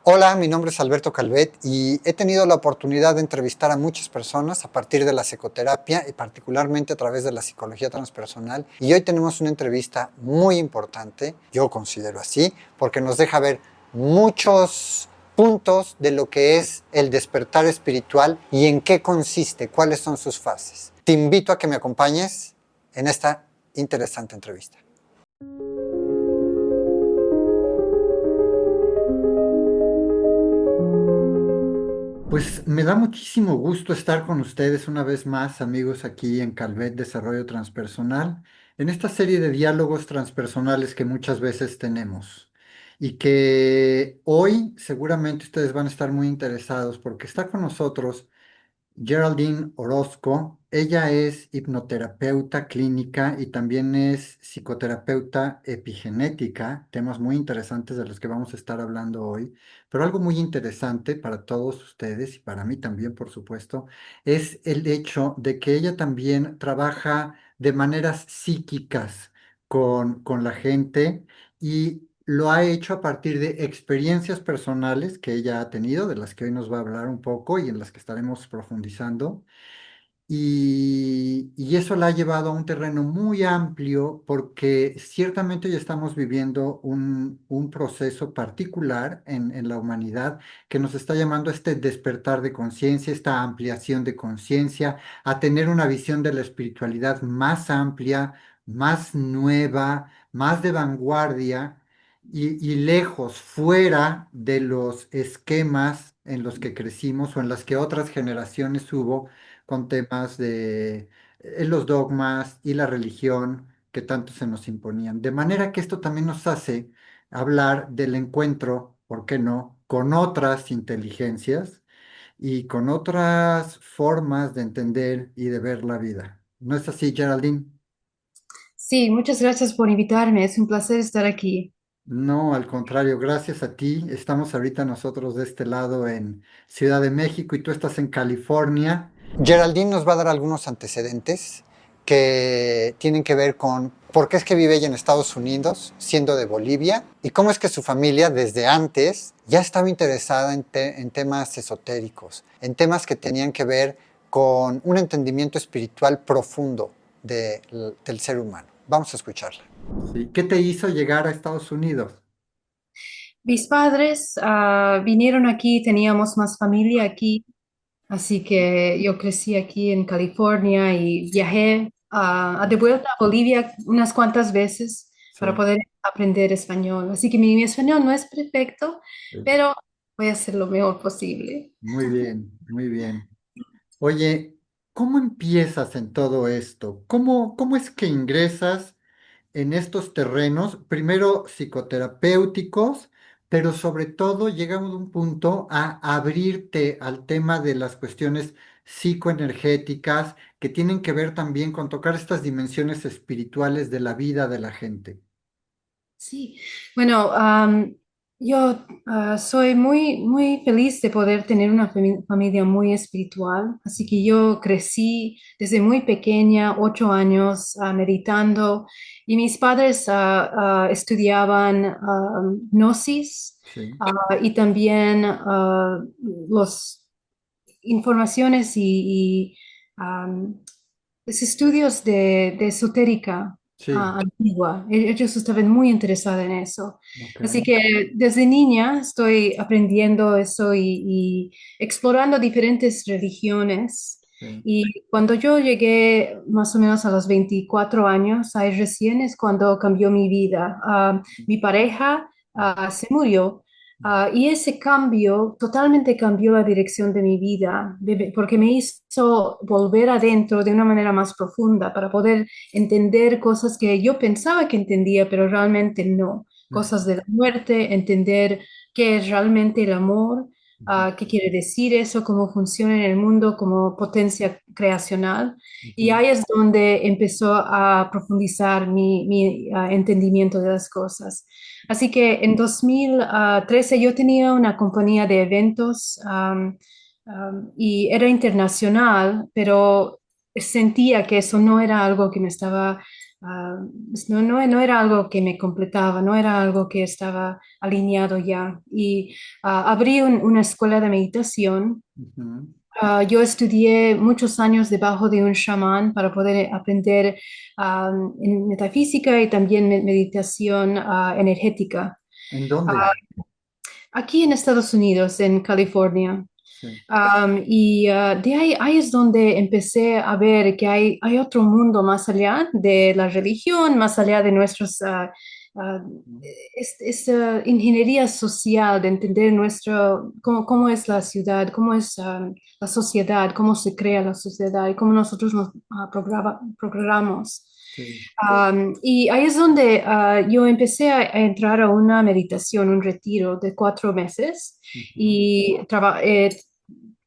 Hola, mi nombre es Alberto Calvet y he tenido la oportunidad de entrevistar a muchas personas a partir de la psicoterapia y particularmente a través de la psicología transpersonal. Y hoy tenemos una entrevista muy importante, yo considero así, porque nos deja ver muchos puntos de lo que es el despertar espiritual y en qué consiste, cuáles son sus fases. Te invito a que me acompañes en esta interesante entrevista. Pues me da muchísimo gusto estar con ustedes una vez más, amigos, aquí en Calvet Desarrollo Transpersonal, en esta serie de diálogos transpersonales que muchas veces tenemos y que hoy seguramente ustedes van a estar muy interesados porque está con nosotros Geraldine Orozco. Ella es hipnoterapeuta clínica y también es psicoterapeuta epigenética, temas muy interesantes de los que vamos a estar hablando hoy. Pero algo muy interesante para todos ustedes y para mí también, por supuesto, es el hecho de que ella también trabaja de maneras psíquicas con la gente y lo ha hecho a partir de experiencias personales que ella ha tenido, de las que hoy nos va a hablar un poco y en las que estaremos profundizando. Y eso la ha llevado a un terreno muy amplio porque ciertamente hoy estamos viviendo un proceso particular en la humanidad que nos está llamando a este despertar de conciencia, esta ampliación de conciencia, a tener una visión de la espiritualidad más amplia, más nueva, más de vanguardia y lejos, fuera de los esquemas en los que crecimos o en las que otras generaciones hubo con temas de los dogmas y la religión que tanto se nos imponían. De manera que esto también nos hace hablar del encuentro, ¿por qué no?, con otras inteligencias y con otras formas de entender y de ver la vida. ¿No es así, Geraldine? Sí, muchas gracias por invitarme. Es un placer estar aquí. No, al contrario, gracias a ti. Estamos ahorita nosotros de este lado en Ciudad de México y tú estás en California. Geraldine nos va a dar algunos antecedentes que tienen que ver con por qué es que vive ella en Estados Unidos, siendo de Bolivia, y cómo es que su familia desde antes ya estaba interesada en temas esotéricos, en temas que tenían que ver con un entendimiento espiritual profundo del ser humano. Vamos a escucharla. Sí. ¿Qué te hizo llegar a Estados Unidos? Mis padres vinieron aquí, teníamos más familia aquí, así que yo crecí aquí en California y viajé de vuelta a Bolivia unas cuantas veces para Sí. poder aprender español. Así que mi español no es perfecto, pero voy a hacer lo mejor posible. Muy bien, muy bien. Oye, ¿cómo empiezas en todo esto? ¿Cómo es que ingresas en estos terrenos, primero psicoterapéuticos, pero sobre todo llegamos a un punto a abrirte al tema de las cuestiones psicoenergéticas que tienen que ver también con tocar estas dimensiones espirituales de la vida de la gente? Sí, bueno, yo soy muy feliz de poder tener una familia muy espiritual, así que yo crecí desde muy pequeña, 8 años, meditando, y mis padres estudiaban gnosis, Sí, y también los informaciones y, los estudios de esotérica sí, antigua. Ellos estaban muy interesados en eso. ok. Así que desde niña estoy aprendiendo eso y explorando diferentes religiones. Sí, Y cuando yo llegué más o menos a los 24 años, ahí recién es cuando cambió mi vida. Mi pareja se murió. Y ese cambio totalmente cambió la dirección de mi vida, porque me hizo volver adentro de una manera más profunda para poder entender cosas que yo pensaba que entendía, pero realmente no. Cosas de la muerte, entender qué es realmente el amor, qué quiere decir eso, cómo funciona en el mundo como potencia creacional. Y ujú, ahí es donde empezó a profundizar mi entendimiento de las cosas. Así que en 2013 yo tenía una compañía de eventos, y era internacional, pero sentía que eso no era algo que me estaba no era algo que me completaba, no era algo que estaba alineado ya. Y abrí una escuela de meditación. Ujú. Yo estudié muchos años debajo de un chamán para poder aprender en metafísica y también meditación energética. ¿En Ah, dónde? aquí en Estados Unidos, en California. Sí. De ahí es donde empecé a ver que hay otro mundo más allá de la religión, más allá de nuestros, ah, ingeniería social, de entender cómo es la ciudad, cómo es la sociedad, cómo se crea la sociedad y cómo nosotros nos programamos. Sí. Y ahí es donde yo empecé a entrar a una meditación, un retiro de 4 meses Ujú. y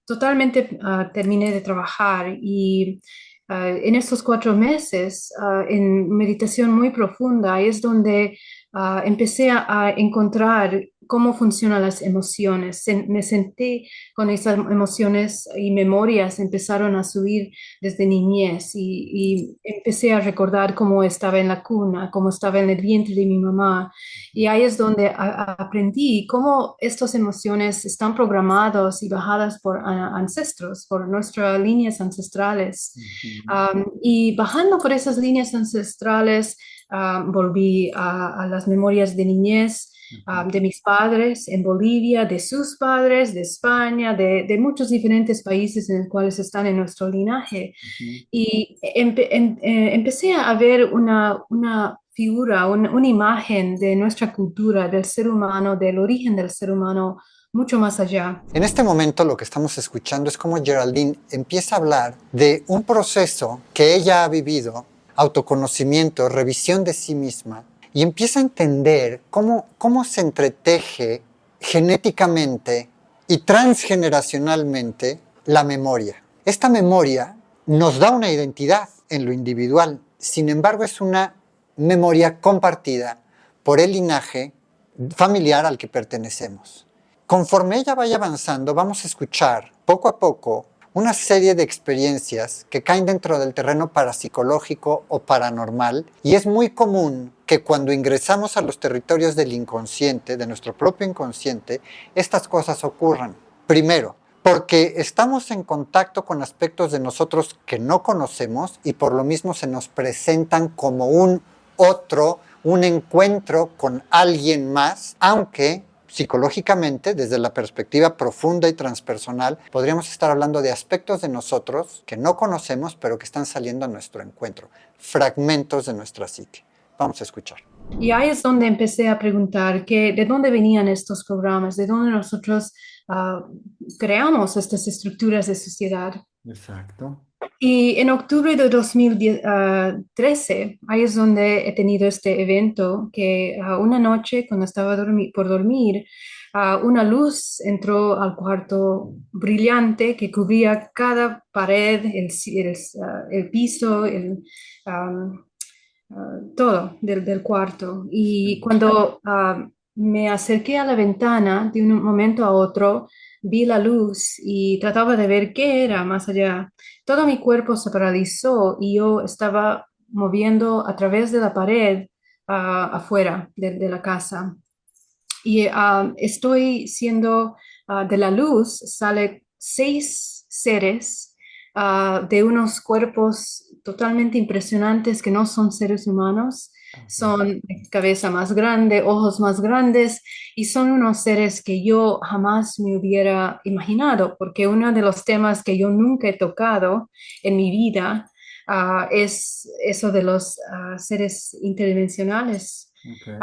totalmente terminé de trabajar y en estos 4 meses, en meditación muy profunda, ahí es donde empecé a encontrar cómo funcionan las emociones. Me senté con esas emociones y memorias empezaron a subir desde niñez y empecé a recordar cómo estaba en la cuna, cómo estaba en el vientre de mi mamá. Y ahí es donde aprendí cómo estas emociones están programadas y bajadas por ancestros, por nuestras líneas ancestrales. Ujú. Y bajando por esas líneas ancestrales, volví a las memorias de niñez. Ujú. De mis padres en Bolivia, de sus padres, de España, de muchos diferentes países en los cuales están en nuestro linaje. Ujú. Y empecé a ver una figura, una imagen de nuestra cultura, del ser humano, del origen del ser humano, mucho más allá. En este momento lo que estamos escuchando es cómo Geraldine empieza a hablar de un proceso que ella ha vivido, autoconocimiento, revisión de sí misma, y empieza a entender cómo se entreteje genéticamente y transgeneracionalmente la memoria. Esta memoria nos da una identidad en lo individual, sin embargo es una memoria compartida por el linaje familiar al que pertenecemos. Conforme ella vaya avanzando, vamos a escuchar poco a poco una serie de experiencias que caen dentro del terreno parapsicológico o paranormal, y es muy común que cuando ingresamos a los territorios del inconsciente, de nuestro propio inconsciente, estas cosas ocurran. Primero, porque estamos en contacto con aspectos de nosotros que no conocemos y por lo mismo se nos presentan como un otro, un encuentro con alguien más, aunque psicológicamente, desde la perspectiva profunda y transpersonal, podríamos estar hablando de aspectos de nosotros que no conocemos, pero que están saliendo a nuestro encuentro, fragmentos de nuestra psique. Vamos a escuchar. Y ahí es donde empecé a preguntar de dónde venían estos programas, de dónde nosotros ah, creamos estas estructuras de sociedad. Exacto. Y en octubre de 2013, ahí es donde he tenido este evento que una noche, cuando estaba por dormir, una luz entró al cuarto brillante que cubría cada pared, el piso, todo del cuarto. Y Sí. cuando me acerqué a la ventana de un momento a otro, vi la luz y trataba de ver qué era más allá. Todo mi cuerpo se paralizó y yo estaba moviendo a través de la pared afuera de la casa. Y estoy siendo de la luz, sale 6 seres de unos cuerpos totalmente impresionantes que no son seres humanos. Okay. Son de cabeza más grande, ojos más grandes y son unos seres que yo jamás me hubiera imaginado, porque uno de los temas que yo nunca he tocado en mi vida es eso de los seres interdimensionales. Okay.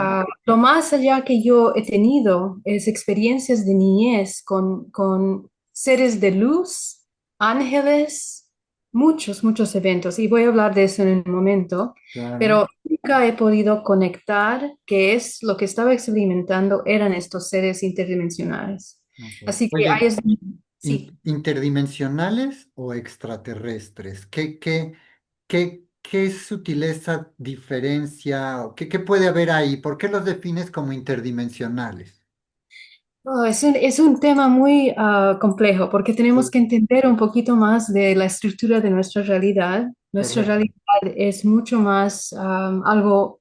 Lo más allá que yo he tenido es experiencias de niñez con seres de luz, ángeles, muchos eventos, y voy a hablar de eso en un momento, Claro. pero nunca he podido conectar que es lo que estaba experimentando eran estos seres interdimensionales. Okay. Así que ahí Oye, es, sí. ¿interdimensionales o extraterrestres? ¿Qué sutileza, diferencia, o qué puede haber ahí? ¿Por qué los defines como interdimensionales? Oh, es un tema muy complejo porque tenemos Sí. que entender un poquito más de la estructura de nuestra realidad, Nuestra correcto. realidad es mucho más algo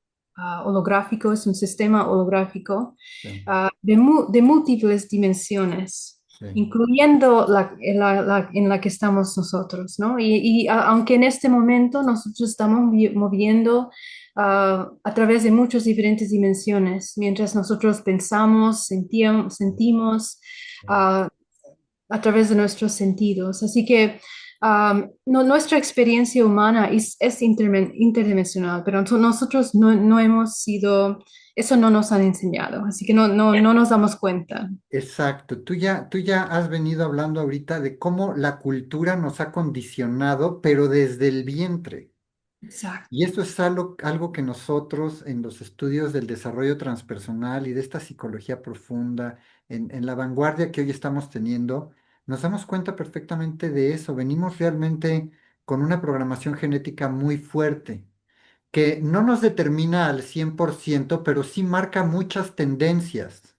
holográfico, es un sistema holográfico Sí, de múltiples dimensiones, sí. incluyendo en la que estamos nosotros, ¿no? Aunque en este momento nosotros estamos moviendo a través de muchas diferentes dimensiones, mientras nosotros pensamos, sentimos, ah, a través de nuestros sentidos. Así que nuestra experiencia humana es interdimensional, pero nosotros no hemos sido, eso no nos han enseñado, así que no nos damos cuenta. Exacto. Tú ya has venido hablando ahorita de cómo la cultura nos ha condicionado, pero desde el vientre. Exacto. Y esto es algo que nosotros en los estudios del desarrollo transpersonal y de esta psicología profunda, en la vanguardia que hoy estamos teniendo, nos damos cuenta perfectamente de eso. Venimos realmente con una programación genética muy fuerte, que no nos determina al 100%, pero sí marca muchas tendencias.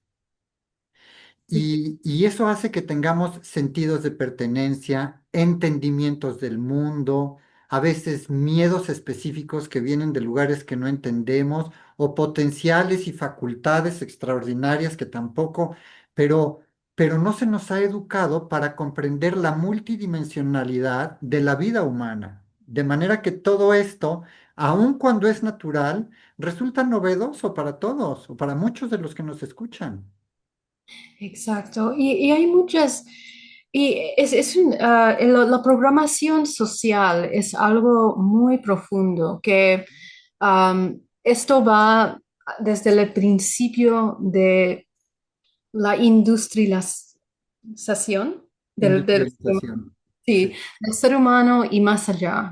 Sí. Y eso hace que tengamos sentidos de pertenencia, entendimientos del mundo, a veces miedos específicos que vienen de lugares que no entendemos, o potenciales y facultades extraordinarias que tampoco, pero, pero no se nos ha educado para comprender la multidimensionalidad de la vida humana. De manera que todo esto, aun cuando es natural, resulta novedoso para todos o para muchos de los que nos escuchan. Exacto. Y hay muchas, la programación social es algo muy profundo, que esto va desde el principio de la industrialización del ser humano. Industrialización. Sí, Sí, del ser humano y más allá,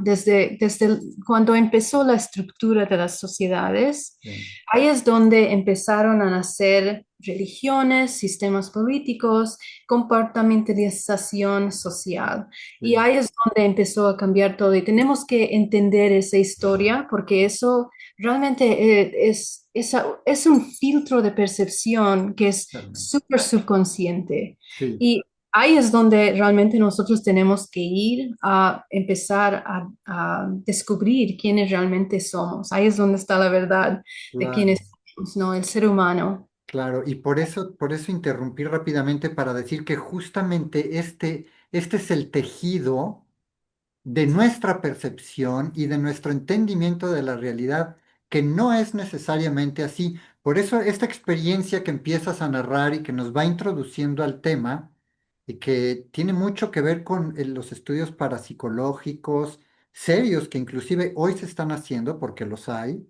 cuando empezó la estructura de las sociedades, sí, ahí es donde empezaron a nacer religiones, sistemas políticos, compartamentalización social. Y sí, ahí es donde empezó a cambiar todo. Y tenemos que entender esa historia porque eso realmente es un filtro de percepción que es totalmente. súper subconsciente. Sí, Y ahí es donde realmente nosotros tenemos que ir a empezar a descubrir quiénes realmente somos. Ahí es donde está la verdad de quiénes claro, somos, ¿no? El ser humano. claro. Y por eso interrumpí rápidamente para decir que justamente este es el tejido de nuestra percepción y de nuestro entendimiento de la realidad, que no es necesariamente así. Por eso esta experiencia que empiezas a narrar y que nos va introduciendo al tema, y que tiene mucho que ver con los estudios parapsicológicos serios que inclusive hoy se están haciendo, porque los hay,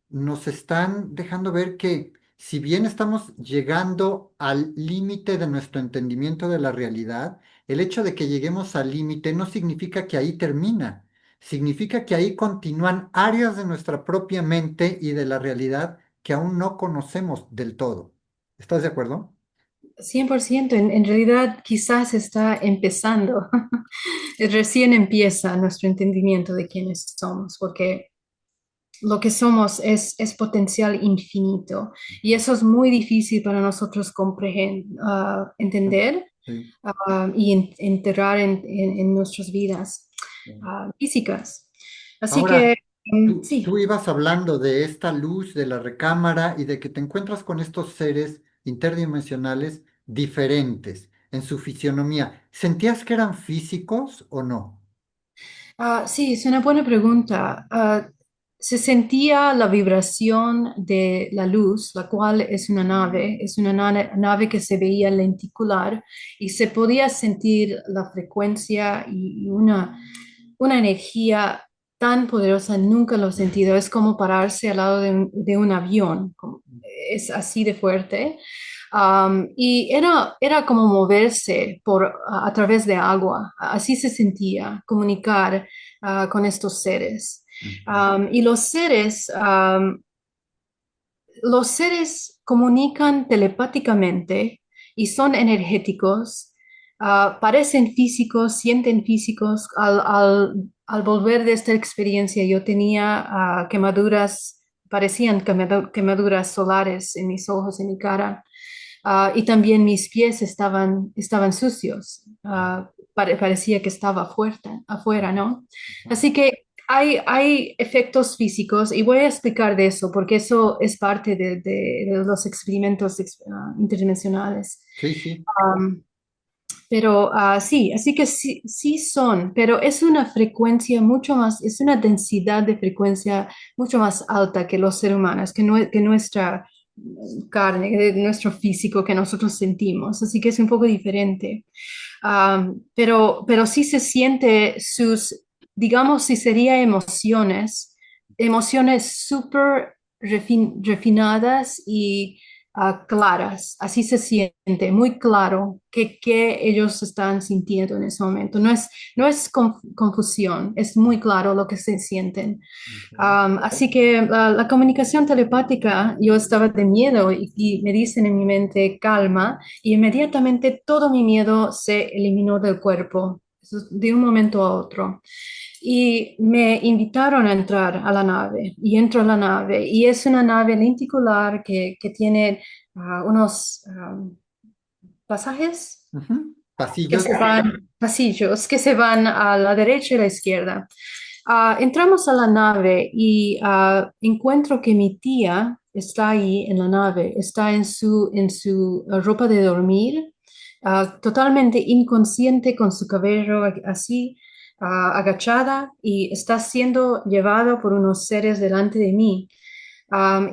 nos están dejando ver que si bien estamos llegando al límite de nuestro entendimiento de la realidad, el hecho de que lleguemos al límite no significa que ahí termina, significa que ahí continúan áreas de nuestra propia mente y de la realidad que aún no conocemos del todo. ¿Estás de acuerdo? 100%, en realidad quizás está empezando, recién empieza nuestro entendimiento de quiénes somos, porque lo que somos es potencial infinito y eso es muy difícil para nosotros entender Sí. y enterrar en nuestras vidas Sí. físicas. Así que Ahora, tú sí. ibas hablando de esta luz de la recámara y de que te encuentras con estos seres interdimensionales diferentes en su fisionomía. ¿Sentías que eran físicos o no? Sí, es una buena pregunta. Se sentía la vibración de la luz, la cual es una nave que se veía lenticular y se podía sentir la frecuencia y una energía tan poderosa, nunca lo he sentido. Es como pararse al lado de un avión, es así de fuerte. Y era como moverse a través de agua, así se sentía, comunicar con estos seres. Ujú. Y los seres comunican telepáticamente y son energéticos, parecen físicos, sienten físicos. Al volver de esta experiencia, yo tenía quemaduras, parecían quemaduras solares en mis ojos, en mi cara. Y también mis pies estaban sucios. parecía que estaba afuera, ¿no? Ajá. Así que hay efectos físicos y voy a explicar de eso porque eso es parte de los experimentos interdimensionales. Sí, sí. Pero sí, así que sí, sí son, pero es una frecuencia mucho más, es una densidad de frecuencia mucho más alta que los seres humanos, que nuestra carne, que nuestro físico que nosotros sentimos. Así que es un poco diferente. Pero sí se siente sus, digamos, si sería emociones, emociones súper refinadas y claras. Así se siente, muy claro que ellos están sintiendo en ese momento. No es confusión, es muy claro lo que se sienten. Ok. Así que la comunicación telepática, yo estaba de miedo y me dicen en mi mente calma y inmediatamente todo mi miedo se eliminó del cuerpo, eso es de un momento a otro. Y me invitaron a entrar a la nave y entro a la nave y es una nave lenticular que tiene unos pasajes Ujú. que Pasillos. se van, pasillos que se van a la derecha y a la izquierda. Entramos a la nave y encuentro que mi tía está ahí en la nave, está en su ropa de dormir, totalmente inconsciente con su cabello así, agachada y está siendo llevada por unos seres delante de mí.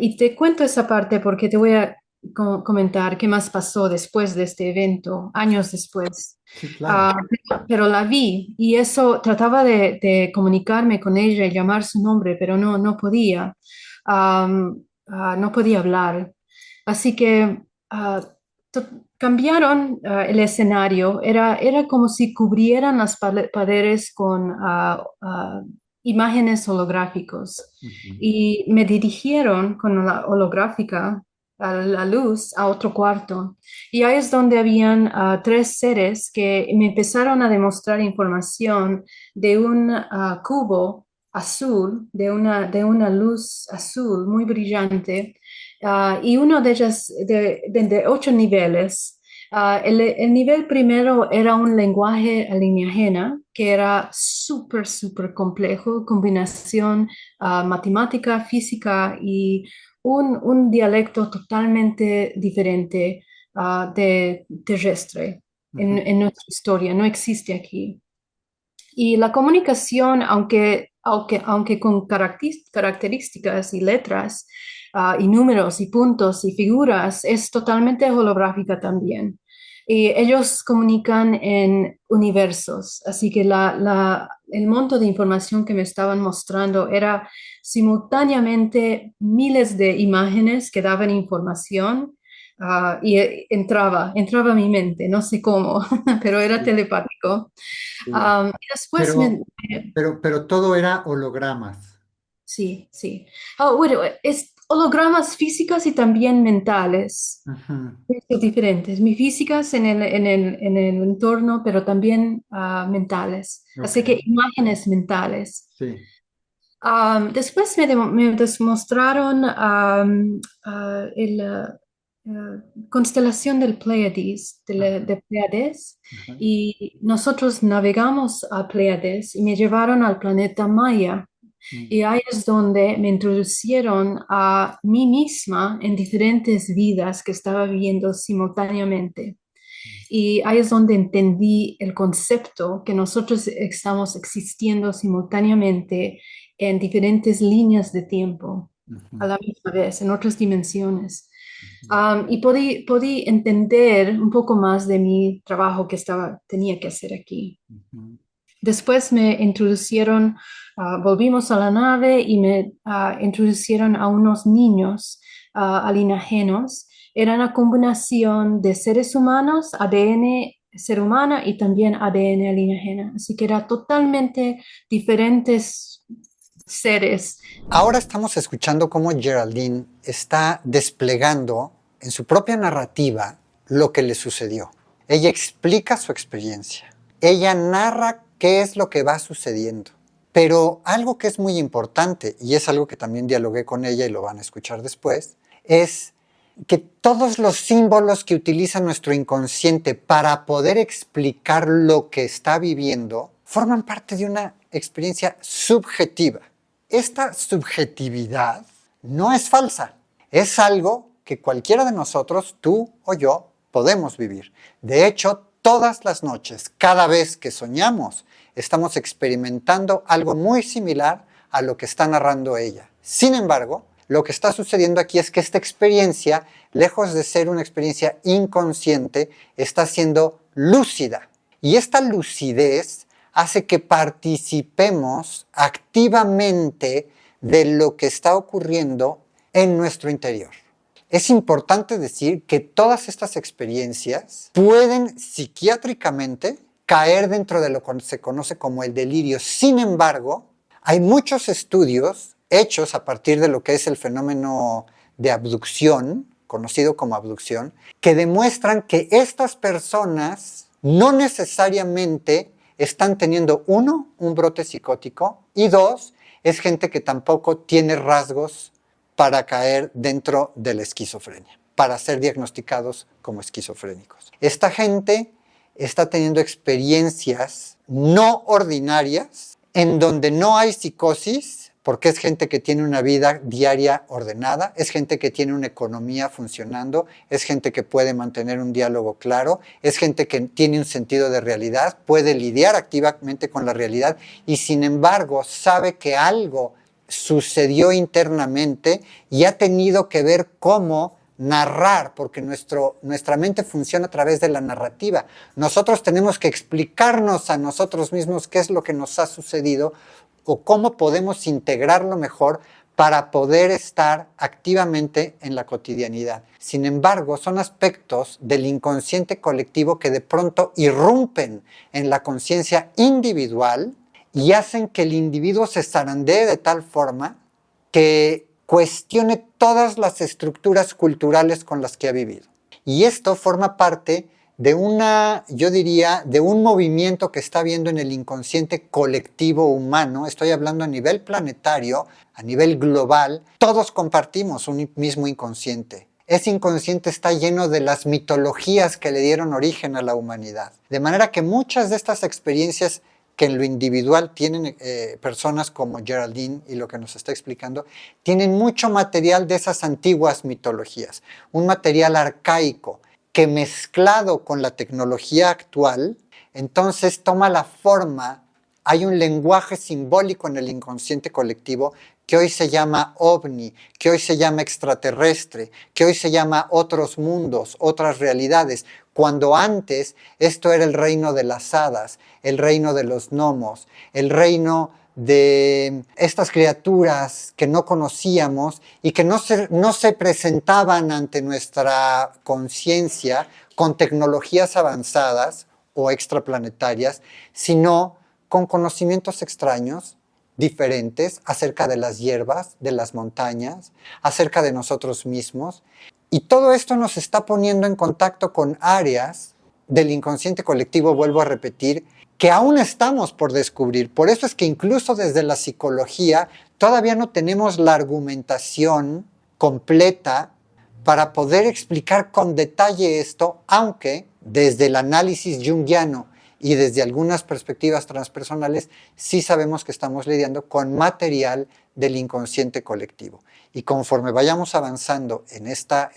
Y te cuento esa parte porque te voy a comentar qué más pasó después de este evento, años después. Sí, claro. Ah, pero la vi y eso trataba de comunicarme con ella y llamar su nombre, pero no podía. No podía hablar. Así que to- cambiaron el escenario. Era como si cubrieran las paredes con imágenes holográficos Ujú. y me dirigieron con la holográfica a la luz a otro cuarto. Y ahí es donde habían tres seres que me empezaron a demostrar información de un cubo azul, de una luz azul muy brillante, y uno de ellas de 8 niveles. El nivel primero era un lenguaje alienígena que era súper, súper complejo, combinación matemática, física y un dialecto totalmente diferente de terrestre en, Ujú. en nuestra historia, no existe aquí. Y la comunicación, aunque con características y letras, y números y puntos y figuras, es totalmente holográfica también. Y ellos comunican en universos, así que el monto de información que me estaban mostrando era simultáneamente miles de imágenes que daban información, y entraba a mi mente, no sé cómo, pero era Sí, telepático. sí. Y después Pero, pero todo era hologramas. sí, sí. Bueno, es hologramas físicas y también mentales. Ujú. Es diferentes. Mi físicas en el entorno, pero también mentales. Ok, Así que imágenes mentales. sí. Después me demostraron constelación del Pleiades, Ajá. de Pleiades, Ajá. y nosotros navegamos a Pleiades y me llevaron al planeta Maya. Mm. Y ahí es donde me introducieron a mí misma en diferentes vidas que estaba viviendo simultáneamente. Y ahí es donde entendí el concepto que nosotros estamos existiendo simultáneamente en diferentes líneas de tiempo a Ujú. la misma vez, en otras dimensiones. Ujú. Y podí entender un poco más de mi trabajo que tenía que hacer aquí. Ujú. Después me introducieron, volvimos a la nave y me introducieron a unos niños alienígenas. Era una combinación de seres humanos, ADN ser humano y también ADN alienígena. Así que eran totalmente diferentes seres. Ahora estamos escuchando cómo Geraldine está desplegando en su propia narrativa lo que le sucedió. Ella explica su experiencia. Ella narra qué es lo que va sucediendo. Pero algo que es muy importante, y es algo que también dialogué con ella y lo van a escuchar después, es que todos los símbolos que utiliza nuestro inconsciente para poder explicar lo que está viviendo forman parte de una experiencia subjetiva. Esta subjetividad no es falsa, es algo que cualquiera de nosotros, tú o yo, podemos vivir. De hecho, todas las noches, cada vez que soñamos, estamos experimentando algo muy similar a lo que está narrando ella. Sin embargo, lo que está sucediendo aquí es que esta experiencia, lejos de ser una experiencia inconsciente, está siendo lúcida. Y esta lucidez hace que participemos activamente de lo que está ocurriendo en nuestro interior. Es importante decir que todas estas experiencias pueden psiquiátricamente caer dentro de lo que se conoce como el delirio. Sin embargo, hay muchos estudios hechos a partir de lo que es el fenómeno de abducción, conocido como abducción, que demuestran que estas personas no necesariamente están teniendo, uno, un brote psicótico, y dos, es gente que tampoco tiene rasgos para caer dentro de la esquizofrenia, para ser diagnosticados como esquizofrénicos. Esta gente está teniendo experiencias no ordinarias en donde no hay psicosis, porque es gente que tiene una vida diaria ordenada, es gente que tiene una economía funcionando, es gente que puede mantener un diálogo claro, es gente que tiene un sentido de realidad, puede lidiar activamente con la realidad y sin embargo sabe que algo sucedió internamente y ha tenido que ver cómo narrar, porque nuestra mente funciona a través de la narrativa. Nosotros tenemos que explicarnos a nosotros mismos qué es lo que nos ha sucedido o cómo podemos integrarlo mejor para poder estar activamente en la cotidianidad. Sin embargo, son aspectos del inconsciente colectivo que de pronto irrumpen en la conciencia individual y hacen que el individuo se zarandee de tal forma que cuestione todas las estructuras culturales con las que ha vivido. Y esto forma parte de yo diría, de un movimiento que está habiendo en el inconsciente colectivo humano. Estoy hablando a nivel planetario, a nivel global. Todos compartimos un mismo inconsciente. Ese inconsciente está lleno de las mitologías que le dieron origen a la humanidad. De manera que muchas de estas experiencias que en lo individual tienen personas como Geraldine y lo que nos está explicando, tienen mucho material de esas antiguas mitologías, un material arcaico que mezclado con la tecnología actual, entonces toma la forma, hay un lenguaje simbólico en el inconsciente colectivo que hoy se llama ovni, que hoy se llama extraterrestre, que hoy se llama otros mundos, otras realidades, cuando antes esto era el reino de las hadas, el reino de los gnomos, el reino de estas criaturas que no conocíamos y que no se presentaban ante nuestra conciencia con tecnologías avanzadas o extraplanetarias, sino con conocimientos extraños, diferentes, acerca de las hierbas, de las montañas, acerca de nosotros mismos. Y todo esto nos está poniendo en contacto con áreas del inconsciente colectivo, vuelvo a repetir, que aún estamos por descubrir. Por eso es que incluso desde la psicología todavía no tenemos la argumentación completa para poder explicar con detalle esto, aunque desde el análisis junguiano y desde algunas perspectivas transpersonales sí sabemos que estamos lidiando con material del inconsciente colectivo. Y conforme vayamos avanzando en esta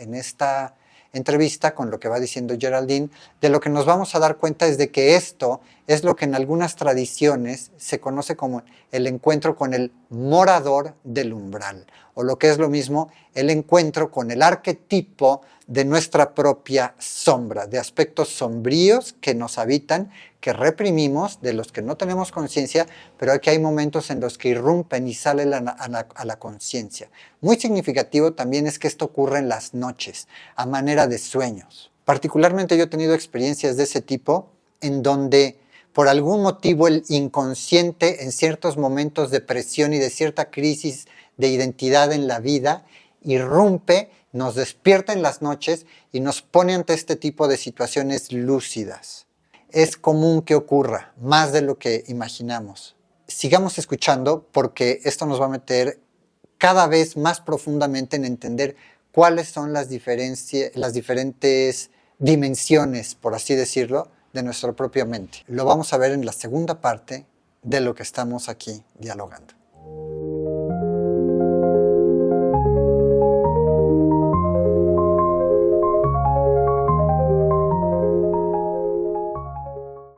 entrevista con lo que va diciendo Geraldine, de lo que nos vamos a dar cuenta es de que esto es lo que en algunas tradiciones se conoce como el encuentro con el morador del umbral, o lo que es lo mismo, el encuentro con el arquetipo de nuestra propia sombra, de aspectos sombríos que nos habitan, que reprimimos, de los que no tenemos conciencia, pero que hay momentos en los que irrumpen y salen a la conciencia. Muy significativo también es que esto ocurre en las noches, a manera de sueños. Particularmente yo he tenido experiencias de ese tipo, en donde por algún motivo el inconsciente en ciertos momentos de presión y de cierta crisis de identidad en la vida irrumpe, nos despierta en las noches y nos pone ante este tipo de situaciones lúcidas. Es común que ocurra, más de lo que imaginamos. Sigamos escuchando porque esto nos va a meter cada vez más profundamente en entender cuáles son las diferentes dimensiones, por así decirlo, de nuestra propia mente. Lo vamos a ver en la segunda parte de lo que estamos aquí dialogando.